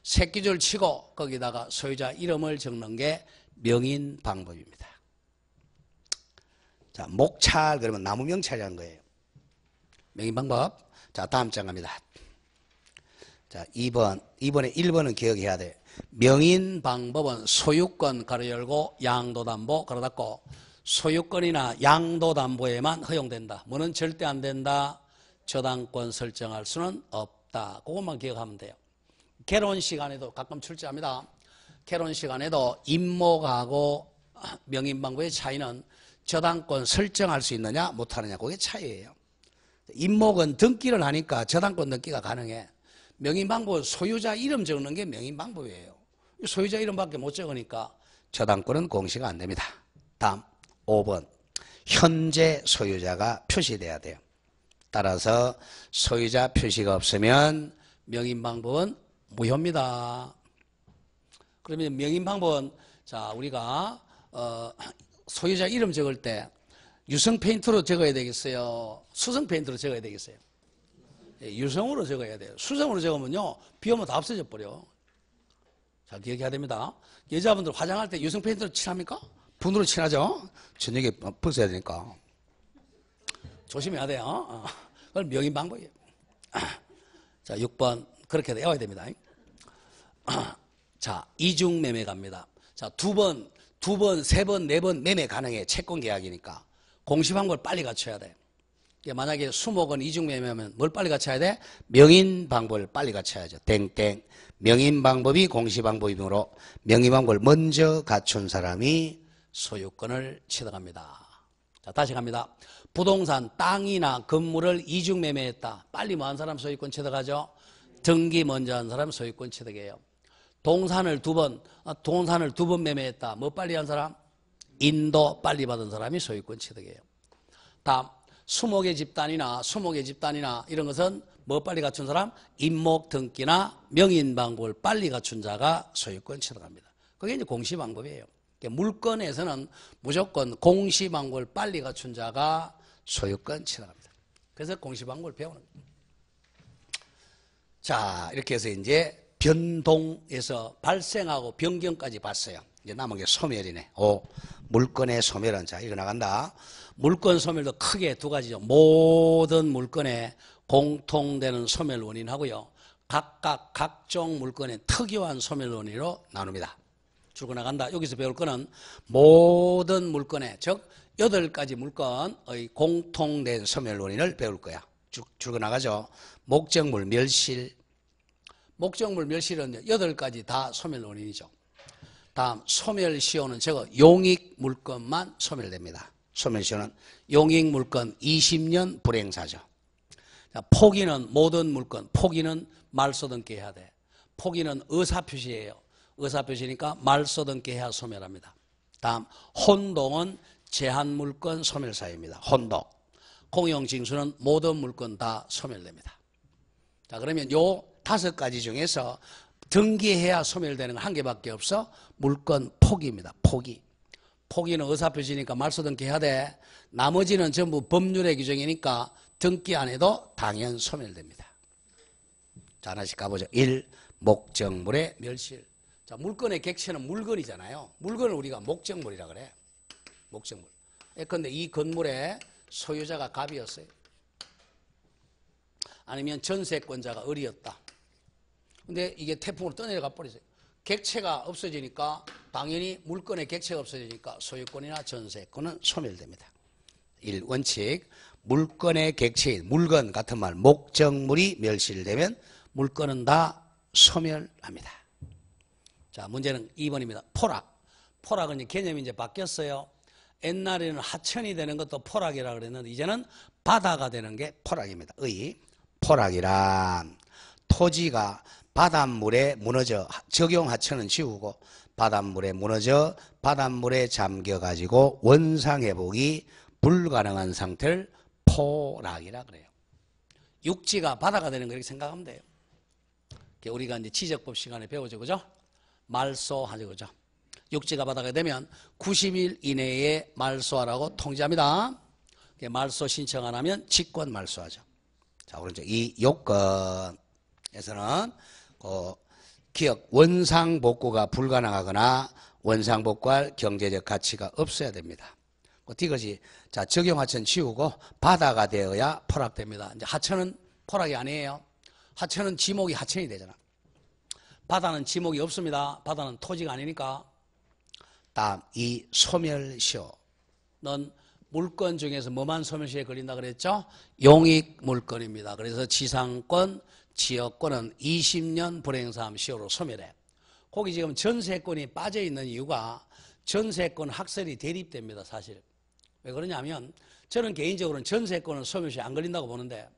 새끼줄 치고 거기다가 소유자 이름을 적는 게 명인 방법입니다. 자, 목찰 그러면 나무 명찰이라는 거예요. 명인 방법. 자, 다음 장 갑니다. 자, 2번에 1번은 기억해야 돼. 명인 방법은 소유권 가로 열고 양도담보 가로 닫고 소유권이나 양도담보에만 허용된다. 뭐는 절대 안 된다. 저당권 설정할 수는 없다. 그것만 기억하면 돼요. 개론 시간에도 가끔 출제합니다. 개론 시간에도 임목하고 명인 방법의 차이는 저당권 설정할 수 있느냐 못하느냐 그게 차이예요. 임목은 등기를 하니까 저당권 등기가 가능해. 명인 방법은 소유자 이름 적는 게 명인 방법이에요. 소유자 이름밖에 못 적으니까 저당권은 공시가 안 됩니다. 다음 5번. 현재 소유자가 표시돼야 돼요. 따라서 소유자 표시가 없으면 명인 방법은 무효입니다. 그러면 명인 방법은 자 우리가 소유자 이름 적을 때 유성 페인트로 적어야 되겠어요? 수성 페인트로 적어야 되겠어요? 예, 유성으로 적어야 돼요. 수성으로 적으면요, 비 오면 다 없어져 버려. 잘 기억해야 됩니다. 여자분들 화장할 때 유성 페인트로 칠합니까? 분으로 칠하죠? 저녁에 벗어야 되니까. 조심해야 돼요. 그건 명인 방법이에요. 자, 6번. 그렇게 외워야 됩니다. 자, 이중 매매 갑니다. 자, 두 번, 세 번, 네 번 매매 가능해. 채권 계약이니까. 공시방법을 빨리 갖춰야 돼. 만약에 수목은 이중 매매하면 뭘 빨리 갖춰야 돼? 명인 방법을 빨리 갖춰야죠. 땡땡. 명인 방법이 공시 방법이므로 명인 방법을 먼저 갖춘 사람이 소유권을 취득합니다. 자, 다시 갑니다. 부동산, 땅이나 건물을 이중 매매했다. 빨리 뭐 한 사람 소유권 취득하죠? 등기 먼저 한 사람 소유권 취득해요. 동산을 두 번 매매했다. 뭐 빨리 한 사람? 인도 빨리 받은 사람이 소유권 취득해요. 다음, 수목의 집단이나 이런 것은 뭐 빨리 갖춘 사람? 임목 등기나 명인 방법을 빨리 갖춘 자가 소유권 취득합니다. 그게 이제 공시 방법이에요. 물건에서는 무조건 공시 방법을 빨리 갖춘 자가 소유권 취득합니다. 그래서 공시 방법을 배우는 거예요. 자, 이렇게 해서 이제 변동에서 발생하고 변경까지 봤어요. 이제 남은 게 소멸이네. 물건의 소멸은, 자, 이거 나간다. 물건 소멸도 크게 두 가지죠. 모든 물건에 공통되는 소멸 원인하고요. 각각 각종 물건의 특이한 소멸 원인으로 나눕니다. 줄고 나간다. 여기서 배울 거는 모든 물건에, 즉 8가지 물건의 공통된 소멸 원인을 배울 거야. 줄고 나가죠. 목적물 멸실. 목적물 멸실은 8가지 다 소멸 원인이죠. 다음 소멸시효는 저거 용익 물건만 소멸됩니다. 소멸시효는 용익 물건 20년 불행사죠. 자, 포기는 모든 물건, 포기는 말소등기 해야 돼. 포기는 의사표시예요. 의사표시니까 말소등기 해야 소멸합니다. 다음 혼동은 제한물건 소멸사유입니다. 혼동. 공용징수는 모든 물건 다 소멸됩니다. 자, 그러면 요 5가지 중에서 등기해야 소멸되는 건 한 개밖에 없어. 물건 포기입니다. 포기. 포기는 의사표시니까 말소등기 해야 돼. 나머지는 전부 법률의 규정이니까 등기 안 해도 당연 소멸됩니다. 자, 하나씩 가보죠. 1. 목적물의 멸실. 자, 물건의 객체는 물건이잖아요. 물건을 우리가 목적물이라 그래. 목적물. 예컨대 이 건물의 소유자가 갑이었어요. 아니면 전세권자가 을이었다. 근데 이게 태풍으로 떠내려가 버렸어요. 객체가 없어지니까 당연히 물건의 객체가 없어지니까 소유권이나 전세권은 소멸됩니다. 1. 원칙. 물건의 객체인 물건 같은 말 목적물이 멸실되면 물건은 다 소멸합니다. 자, 문제는 2번입니다. 포락. 포락은 개념이 이제 바뀌었어요. 옛날에는 하천이 되는 것도 포락이라 그랬는데 이제는 바다가 되는 게 포락입니다. 포락이란 토지가 바닷물에 무너져 적용 하천은 지우고 바닷물에 무너져 바닷물에 잠겨가지고 원상회복이 불가능한 상태를 포락이라 그래요. 육지가 바다가 되는 거 이렇게 생각하면 돼요. 우리가 이제 지적법 시간에 배우죠, 그죠? 말소하죠, 그죠? 육지가 바다가 되면 90일 이내에 말소하라고 통지합니다. 말소 신청 안 하면 직권 말소하죠. 자, 오른쪽 이 요건에서는 기억 원상복구가 불가능하거나 원상복구할 경제적 가치가 없어야 됩니다. 이것이 자 적용하천 지우고 바다가 되어야 포락됩니다. 이제 하천은 포락이 아니에요. 하천은 지목이 하천이 되잖아. 바다는 지목이 없습니다. 바다는 토지가 아니니까. 다음 이 소멸시효는 물건 중에서 뭐만 소멸시효에 걸린다 그랬죠? 용익 물건입니다. 그래서 지상권, 지역권은 20년 불행사함 시효로 소멸해. 거기 지금 전세권이 빠져있는 이유가 전세권 학설이 대립됩니다. 사실. 왜 그러냐면 저는 개인적으로는 전세권은 소멸시효에 안 걸린다고 보는데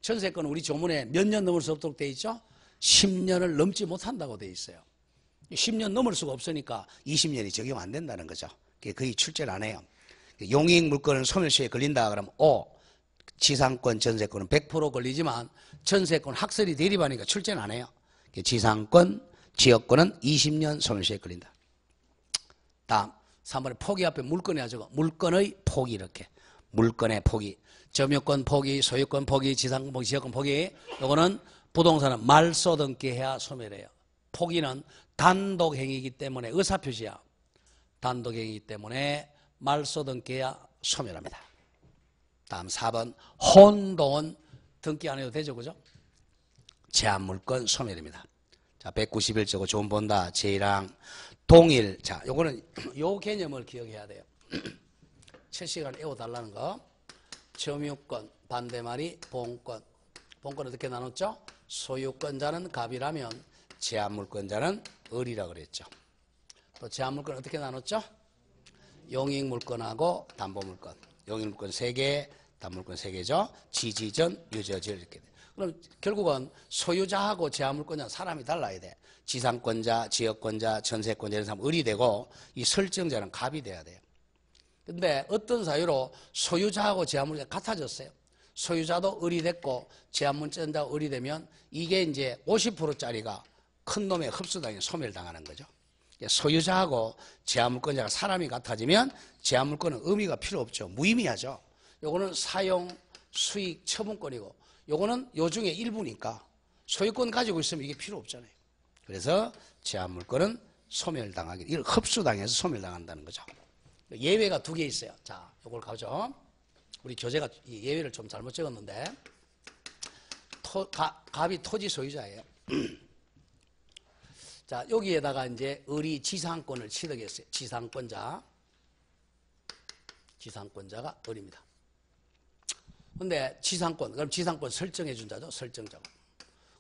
전세권은 우리 조문에 몇 년 넘을 수 없도록 돼 있죠? 10년을 넘지 못한다고 돼 있어요. 10년 넘을 수가 없으니까 20년이 적용 안 된다는 거죠. 거의 출제를 안 해요. 용익 물건은 소멸시효에 걸린다 그러면 지상권, 전세권은 100% 걸리지만 전세권 학설이 대립하니까 출제는 안 해요. 지상권, 지역권은 20년 소멸시효에 걸린다. 다음 3번에 포기 앞에 물건이 하죠. 물건의 포기 이렇게. 물건의 포기, 점유권 포기, 소유권 포기, 지상권 포기, 지역권 포기. 요거는 부동산은 말소 등기해야 소멸해요. 포기는 단독 행위이기 때문에 의사표시야. 단독 행위이기 때문에 말소 등기해야 소멸합니다. 다음 4번 혼동은 등기 안 해도 되죠, 그죠? 제한물건 소멸입니다. 자, 191쪽 좀 본다. 제1항 동일. 자, 요거는 요 개념을 기억해야 돼요. 7시간 외워달라는 거. 점유권, 반대말이 본권. 본권 어떻게 나눴죠? 소유권자는 갑이라면 제한물권자는 을이라고 그랬죠. 또 제한물권 어떻게 나눴죠? 용익물권하고 담보물권. 용익물권 3개, 담보물권 3개죠. 지지전, 유저질 이렇게 돼. 그럼 결국은 소유자하고 제한물권자는 사람이 달라야 돼. 지상권자, 지역권자, 전세권자 이런 사람은 을이 되고 이 설정자는 갑이 돼야 돼요. 근데 어떤 사유로 소유자하고 제한물권자가 같아졌어요. 소유자도 을이 됐고 제한물권자가 을이 되면 이게 이제 50%짜리가 큰 놈의 흡수당해 소멸당하는 거죠. 소유자하고 제한물권자가 사람이 같아지면 제한물권은 의미가 필요 없죠. 무의미하죠. 요거는 사용, 수익, 처분권이고 요거는 요 중에 일부니까 소유권 가지고 있으면 이게 필요 없잖아요. 그래서 제한물권은 소멸당하기, 이걸 흡수당해서 소멸당한다는 거죠. 예외가 2개 있어요. 자, 요걸 가죠. 우리 교재가 이 예외를 좀 잘못 적었는데 갑이 토지 소유자예요. 자, 여기에다가 이제 을이 지상권을 취득했어요. 지상권자가 을입니다. 근데 지상권, 그럼 지상권 설정해 준 자죠. 설정자고.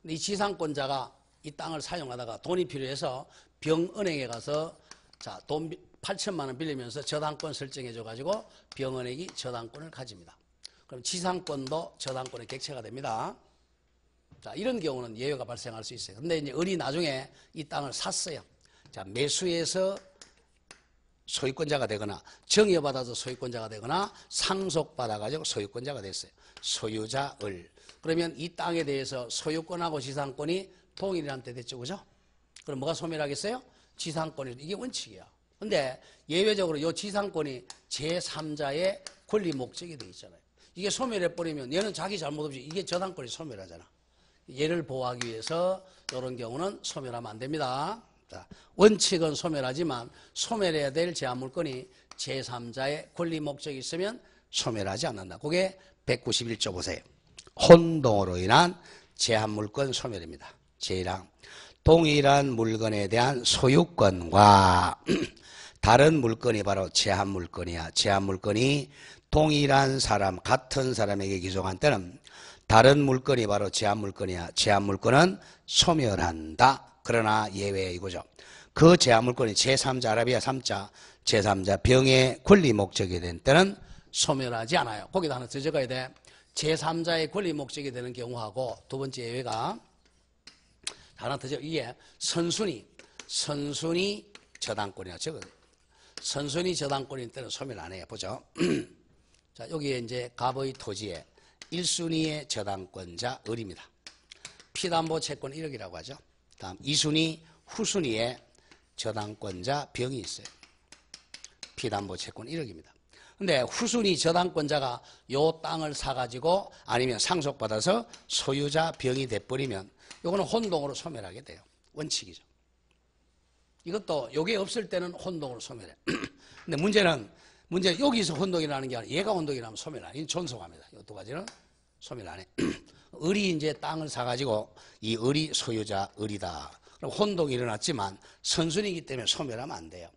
근데 이 지상권자가 이 땅을 사용하다가 돈이 필요해서 병은행에 가서 자, 돈 8천만 원 빌리면서 저당권 설정해 줘가지고 병은행이 저당권을 가집니다. 그럼 지상권도 저당권에 객체가 됩니다. 자, 이런 경우는 예외가 발생할 수 있어요. 근데 이제 을이 나중에 이 땅을 샀어요. 자, 매수해서 소유권자가 되거나 정여받아서 소유권자가 되거나 상속받아가지고 소유권자가 됐어요. 소유자 을. 그러면 이 땅에 대해서 소유권하고 지상권이 동일한 때 됐죠, 그죠? 그럼 뭐가 소멸하겠어요? 지상권이. 이게 원칙이야. 근데 예외적으로 이 지상권이 제3자의 권리 목적이 되어 있잖아요. 이게 소멸해버리면 얘는 자기 잘못 없이 이게 저당권이 소멸하잖아. 얘를 보호하기 위해서 이런 경우는 소멸하면 안 됩니다. 자, 원칙은 소멸하지만 소멸해야 될 제한물건이 제3자의 권리 목적이 있으면 소멸하지 않는다. 그게 191조 보세요. 혼동으로 인한 제한물건 소멸입니다. 제1항 동일한 물건에 대한 소유권과 다른 물건이 바로 제한물건이야. 제한물건이 동일한 사람, 같은 사람에게 기속한 때는 다른 물건이 바로 제한물건이야. 제한물건은 소멸한다. 그러나 예외 이거죠. 그 제한물건이 제3자 아라비아 3자 제3자 병의 권리 목적이 된 때는 소멸하지 않아요. 거기다 하나 더 적어야 돼. 제3자의 권리 목적이 되는 경우하고 두 번째 예외가 하나 더 적어. 이게 선순위 저당권이야. 적어요. 선순위 저당권인 때는 소멸 안 해요. 보죠. 자, 여기에 이제 갑의 토지에 1순위의 저당권자 을입니다. 피담보 채권 1억이라고 하죠. 다음 2순위 후순위에 저당권자 병이 있어요. 피담보 채권 1억입니다. 근데 후순위 저당권자가 요 땅을 사가지고 아니면 상속받아서 소유자 병이 돼버리면 요거는 혼동으로 소멸하게 돼요. 원칙이죠. 이것도 요게 없을 때는 혼동으로 소멸해. 근데 문제는 여기서 혼동이 나는 게 아니라 얘가 혼동이 나면 소멸 안 해. 존속합니다. 이 두 가지는 소멸 안 해. 을이 이제 땅을 사가지고 이 을이 소유자 을이다. 그럼 혼동이 일어났지만 선순위이기 때문에 소멸하면 안 돼요.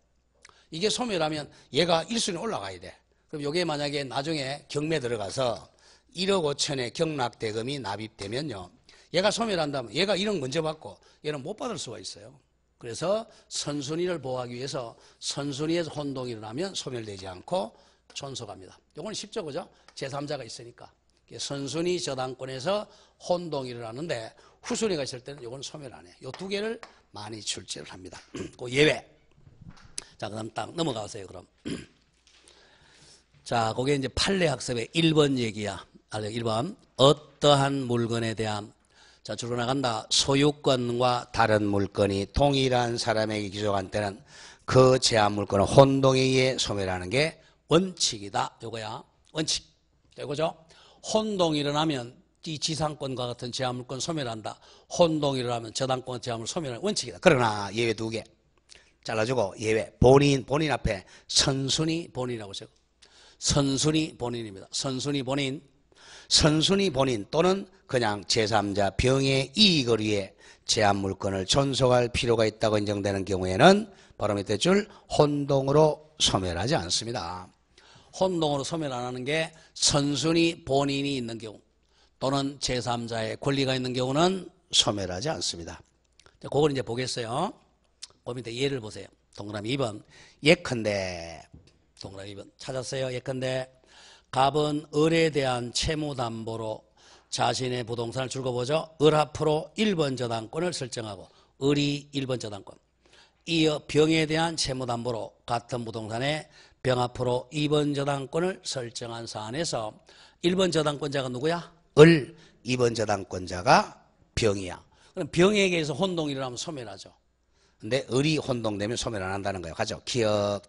이게 소멸하면 얘가 1순위 올라가야 돼. 그럼 요게 만약에 나중에 경매 들어가서 1억 5천의 경락대금이 납입되면요. 얘가 소멸한다면 얘가 1억 먼저 받고 얘는 못 받을 수가 있어요. 그래서 선순위를 보호하기 위해서 선순위에서 혼동이 일어나면 소멸되지 않고 존속합니다. 요건 쉽죠, 그죠? 제3자가 있으니까. 선순위 저당권에서 혼동이 일어나는데 후순위가 있을 때는 요건 소멸 안 해요. 요 두 개를 많이 출제를 합니다. 그 예외. 자, 그 다음 딱 넘어가세요, 그럼. 자, 그게 이제 판례학습의 1번 얘기야. 1번. 어떠한 물건에 대한 자, 줄어 나간다. 소유권과 다른 물건이 동일한 사람에게 기속한 때는 그 제한 물건을 혼동에 의해 소멸하는 게 원칙이다. 요거야. 원칙. 되고죠? 혼동이 일어나면 이 지상권과 같은 제한물권 소멸한다. 혼동이 일어나면 저당권 제한물 소멸하는 원칙이다. 그러나 예외 2개. 잘라주고 예외. 본인 앞에 선순위 본인이라고 써요. 선순위 본인입니다. 선순위 본인 또는 그냥 제3자 병의 이익을 위해 제한물권을 존속할 필요가 있다고 인정되는 경우에는 바로 밑에 줄 혼동으로 소멸하지 않습니다. 혼동으로 소멸 안 하는 게 선순위 본인이 있는 경우 또는 제3자의 권리가 있는 경우는 소멸하지 않습니다. 그걸 이제 보겠어요. 그 밑에 예를 보세요. 동그라미 2번. 예컨대 동그라미 2번 찾았어요. 예컨대 갑은 을에 대한 채무담보로 자신의 부동산을 줄거 보죠. 을 앞으로 1번 저당권을 설정하고 을이 1번 저당권. 이어 병에 대한 채무담보로 같은 부동산에 병 앞으로 2번 저당권을 설정한 사안에서 1번 저당권자가 누구야? 을. 2번 저당권자가 병이야. 그럼 병에게 의해서 혼동이 일어나면 소멸하죠. 근데 을이 혼동되면 소멸 안 한다는 거예요. 가죠. 기억.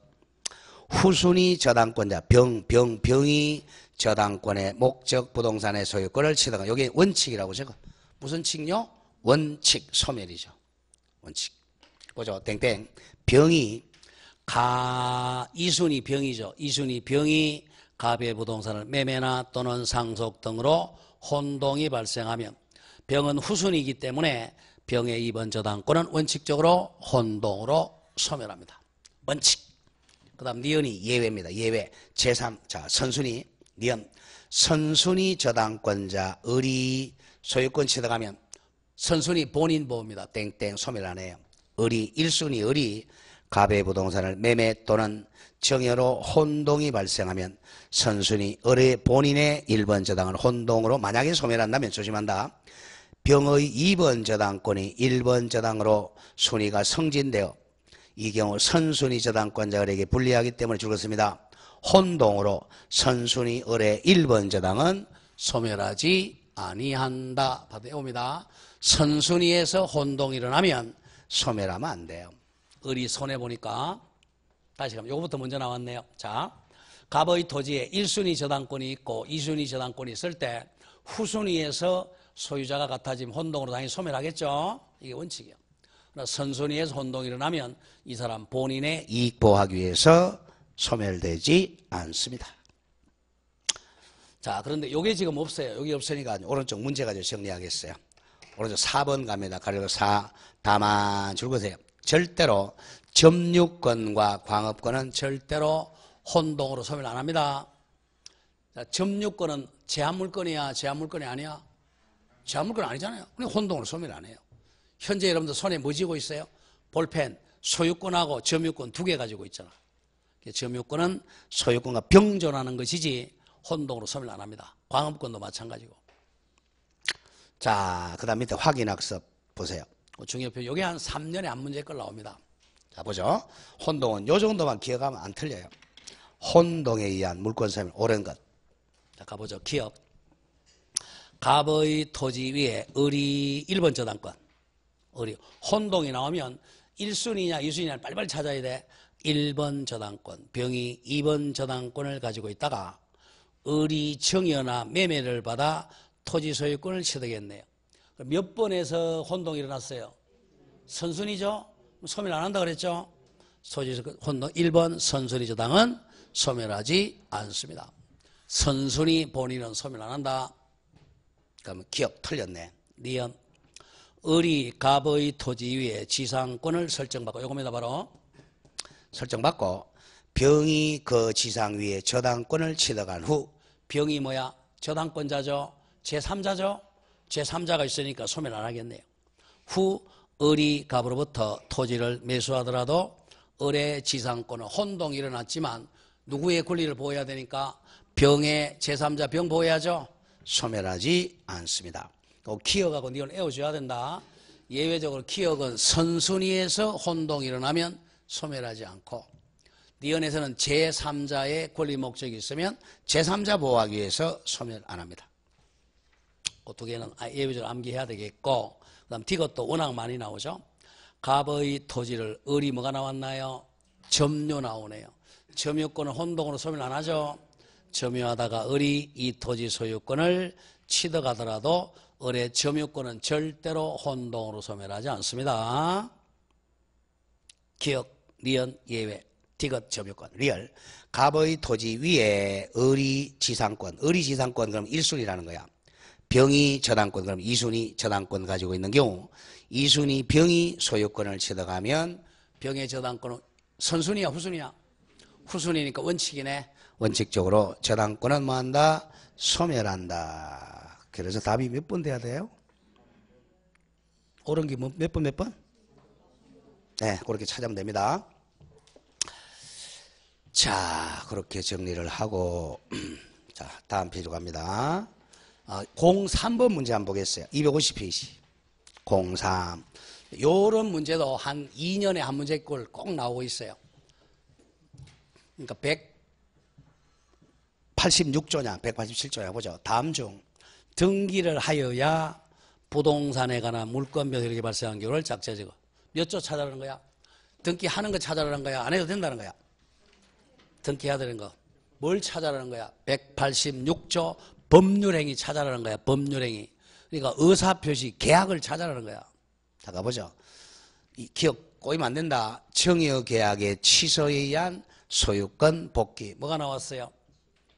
후순위 저당권자 병이 저당권의 목적 부동산의 소유권을 취득한. 여기 원칙이라고 적어. 무슨 칙요? 원칙 소멸이죠. 원칙. 보죠. 땡땡. 병이 이순위 병이죠. 이순위 병이 갑의 부동산을 매매나 또는 상속 등으로 혼동이 발생하면 병은 후순위이기 때문에 병의 2번 저당권은 원칙적으로 혼동으로 소멸합니다. 원칙. 그 다음 니은이 예외입니다. 예외. 제3자 선순위 니은. 선순위 저당권자 을이 소유권 취득하면 선순위 본인 보호입니다. 땡땡 소멸 안 해요. 을이 1순위 을이 갑의 부동산을 매매 또는 정여로 혼동이 발생하면 선순위 을의 본인의 1번 저당을 혼동으로 만약에 소멸한다면 조심한다. 병의 2번 저당권이 1번 저당으로 순위가 승진되어 이 경우 선순위 저당권자 을에게 불리하기 때문에 죽었습니다. 혼동으로 선순위 을의 1번 저당은 소멸하지 아니한다. 받아옵니다. 선순위에서 혼동이 일어나면 소멸하면 안 돼요. 을이 손해보니까 다시 가면 요거부터 먼저 나왔네요. 자, 갑의 토지에 1순위 저당권이 있고 2순위 저당권이 있을 때 후순위에서 소유자가 같아지면 혼동으로 당연히 소멸하겠죠. 이게 원칙이에요. 그러나 선순위에서 혼동이 일어나면 이 사람 본인의 이익 보호하기 위해서 소멸되지 않습니다. 자, 그런데 이게 지금 없어요. 여기 없으니까 오른쪽 문제 가지고 정리하겠어요. 오른쪽 4번 갑니다. 가리고 4. 다만 줄거세요. 절대로 점유권과 광업권은 절대로 혼동으로 소멸 안 합니다. 자, 점유권은 제한물권이야? 제한물권이 아니야? 제한물권 아니잖아요. 그러니까 혼동으로 소멸 안 해요. 현재 여러분들 손에 뭐 쥐고 있어요? 볼펜, 소유권하고 점유권 2개 가지고 있잖아. 점유권은 소유권과 병존하는 것이지 혼동으로 소멸 안 합니다. 광업권도 마찬가지고. 자, 그 다음 밑에 확인학습 보세요. 중요표, 요게 한 3년에 한 문제 걸 나옵니다. 자, 보죠. 혼동은 요 정도만 기억하면 안 틀려요. 혼동에 의한 물권소멸 옳은 것. 자, 가보죠. 기억. 갑의 토지 위에 을이 1번 저당권. 을이. 혼동이 나오면 1순위냐 2순위냐 빨리빨리 찾아야 돼. 1번 저당권. 병이 2번 저당권을 가지고 있다가 을이 정여나 매매를 받아 토지 소유권을 취득했네요. 몇 번에서 혼동이 일어났어요? 선순위죠? 소멸 안 한다 그랬죠? 토지 혼동 1번 선순위 저당은 소멸하지 않습니다. 선순위 본인은 소멸 안 한다. 그러면 기억 틀렸네. 니은. 을이 갑의 토지 위에 지상권을 설정받고, 요겁니다 바로. 설정받고 병이 그 지상 위에 저당권을 취득한 후, 병이 뭐야? 저당권자죠? 제3자죠? 제3자가 있으니까 소멸 안 하겠네요. 후 을이 갑으로부터 토지를 매수하더라도 을의 지상권은 혼동이 일어났지만 누구의 권리를 보호해야 되니까 병의 제3자 병 보호해야죠? 소멸하지 않습니다. 기억하고 니은 애워줘야 된다. 예외적으로 기억은 선순위에서 혼동이 일어나면 소멸하지 않고 니은에서는 제3자의 권리 목적이 있으면 제3자 보호하기 위해서 소멸 안 합니다. 그 두 개는 예외적으로 암기해야 되겠고, 그 다음 디귿도 워낙 많이 나오죠. 갑의 토지를 을이 뭐가 나왔나요? 점유 나오네요. 점유권은 혼동으로 소멸 안 하죠. 점유하다가 을이 이 토지 소유권을 취득하더라도 을의 점유권은 절대로 혼동으로 소멸하지 않습니다. 기억, 리언, 예외, 디귿, 점유권, 리얼. 갑의 토지 위에 을이 지상권, 을이 지상권 그럼 1순위라는 거야. 병이 저당권 그럼 2순위 저당권 가지고 있는 경우, 2순위 병이 소유권을 취득하면 병의 저당권은 선순위야 후순위야? 후순위니까 원칙이네. 원칙적으로 저당권은 뭐한다? 소멸한다. 그래서 답이 몇 번 돼야 돼요? 옳은 게 몇 번 몇 번? 네, 그렇게 찾으면 됩니다. 자, 그렇게 정리를 하고 자, 다음 페이지로 갑니다. 03번 문제 한번 보겠어요. 250페이지. 03. 요런 문제도 한 2년에 한 문제꼴 꼭 나오고 있어요. 그러니까 186조냐 187조냐 보죠. 다음 중 등기를 하여야 부동산에 관한 물권 변동이 발생한 경우를 작자 적어. 몇 조 찾아라는 거야? 등기하는 거 찾아라는 거야? 안 해도 된다는 거야? 등기해야 되는 거. 뭘 찾아라는 거야? 186조 법률행위 찾아라는 거야. 법률행위. 그러니까 의사표시 계약을 찾아라는 거야. 자, 가보죠. 이 기억 꼬이면 안 된다. 정여 계약의 취소에 의한 소유권 복귀. 뭐가 나왔어요?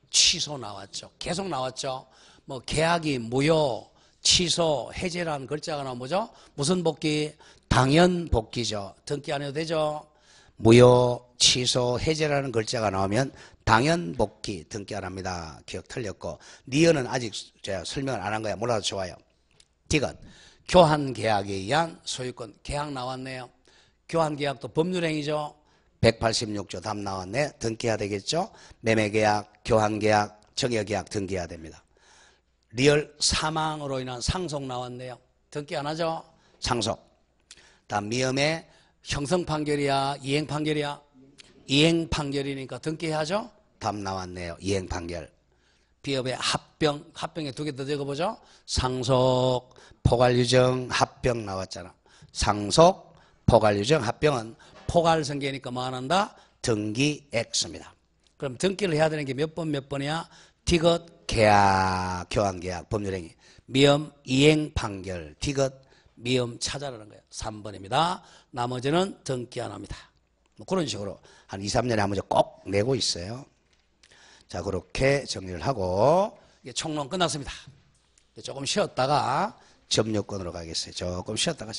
취소 나왔죠. 계속 나왔죠. 뭐 계약이 무효, 취소, 해제라는 글자가 나오면 뭐죠? 무슨 복귀? 당연 복귀죠. 등기 안 해도 되죠. 무효, 취소, 해제라는 글자가 나오면 당연 복귀, 등기 안 합니다. 기억 틀렸고, 리언은 아직 제가 설명을 안 한 거야. 몰라도 좋아요. 디귿, 교환 계약에 의한 소유권. 계약 나왔네요. 교환 계약도 법률행위죠. 186조 답 나왔네. 등기해야 되겠죠. 매매계약, 교환계약, 정여계약 등기해야 됩니다. 리얼 사망으로 인한 상속 나왔네요. 등기 안 하죠. 상속. 다음 미음의 형성판결이야 이행판결이야? 이행판결이니까 등기해야죠. 답 나왔네요. 이행판결. 비업의 합병에 두 개 더 적어보죠. 상속, 포괄유정, 합병 나왔잖아. 상속, 포괄유정, 합병은 포괄성계니까 뭐 안 한다? 등기 X입니다. 그럼 등기를 해야 되는 게 몇 번이야? 디귿, 계약, 교환계약, 법률행위. 미음, 이행판결, 디귿, 미음 찾아라는 거예요. 3번입니다. 나머지는 등기 안 합니다. 뭐 그런 식으로 한 2, 3년에 한 문제 꼭 내고 있어요. 자, 그렇게 정리를 하고 이게 총론 끝났습니다. 조금 쉬었다가 점유권으로 가겠어요. 조금 쉬었다가.